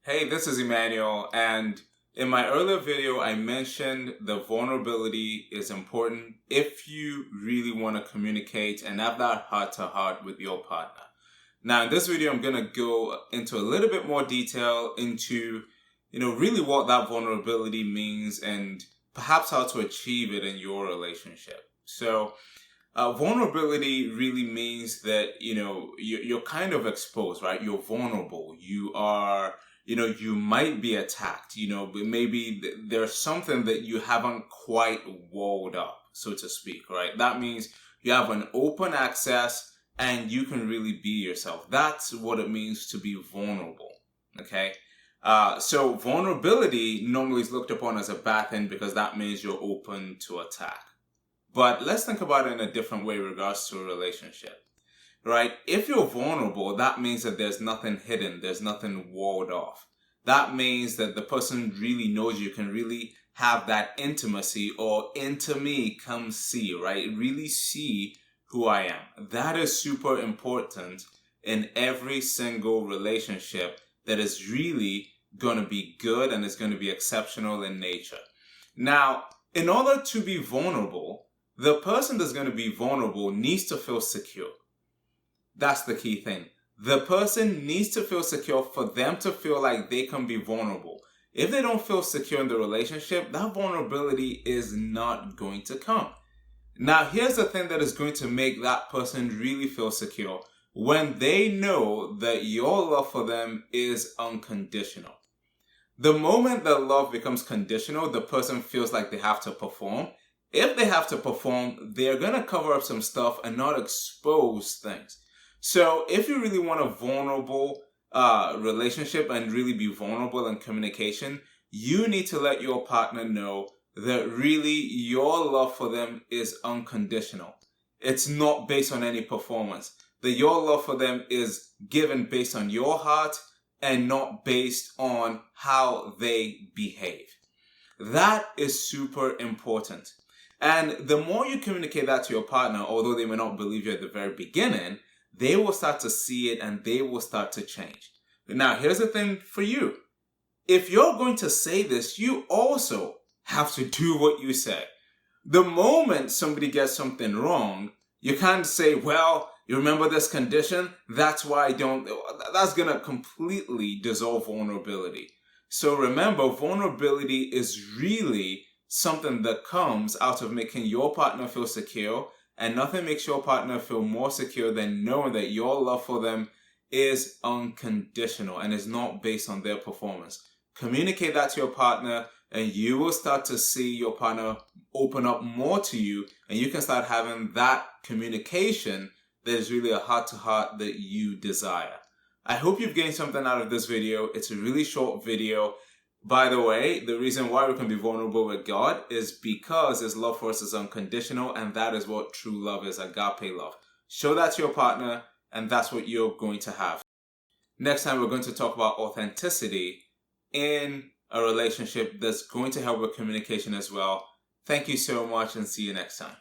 Hey, this is Emmanuel, and in my earlier video, I mentioned the vulnerability is important if you really want to communicate and have that heart-to-heart with your partner. Now, in this video, I'm going to go into a little bit more detail into, really what that vulnerability means and perhaps how to achieve it in your relationship. So, vulnerability really means that, you're kind of exposed, right? You're vulnerable. You are, you might be attacked, but maybe there's something that you haven't quite walled up, so to speak, right? That means you have an open access and you can really be yourself. That's what it means to be vulnerable, okay? So vulnerability normally is looked upon as a bad thing because that means you're open to attack. But let's think about it in a different way in regards to a relationship, right? If you're vulnerable, that means that there's nothing hidden, there's nothing walled off. That means that the person really knows you, can really have that intimacy, or into me, come see, right? Really see who I am. That is super important in every single relationship that is really going to be good and is going to be exceptional in nature. Now, in order to be vulnerable, the person that's going to be vulnerable needs to feel secure. That's the key thing. The person needs to feel secure for them to feel like they can be vulnerable. If they don't feel secure in the relationship, that vulnerability is not going to come. Now, here's the thing that is going to make that person really feel secure: when they know that your love for them is unconditional. The moment that love becomes conditional, the person feels like they have to perform. If they have to perform, they're going to cover up some stuff and not expose things. So if you really want a vulnerable relationship and really be vulnerable in communication, you need to let your partner know that really your love for them is unconditional. It's not based on any performance. That your love for them is given based on your heart and not based on how they behave. That is super important. And the more you communicate that to your partner, although they may not believe you at the very beginning, they will start to see it and they will start to change. Now, here's the thing for you. If you're going to say this, you also have to do what you say. The moment somebody gets something wrong, you can't say, well, you remember this condition? That's why I don't. That's going to completely dissolve vulnerability. So remember, vulnerability is really something that comes out of making your partner feel secure, and nothing makes your partner feel more secure than knowing that your love for them is unconditional and is not based on their performance. Communicate that to your partner and you will start to see your partner open up more to you, and you can start having that communication that is really a heart-to-heart that you desire. I hope you've gained something out of this video. It's a really short video. By the way, the reason why we can be vulnerable with God is because His love for us is unconditional, and that is what true love is, agape love. Show that to your partner, and that's what you're going to have. Next time, we're going to talk about authenticity in a relationship that's going to help with communication as well. Thank you so much, and see you next time.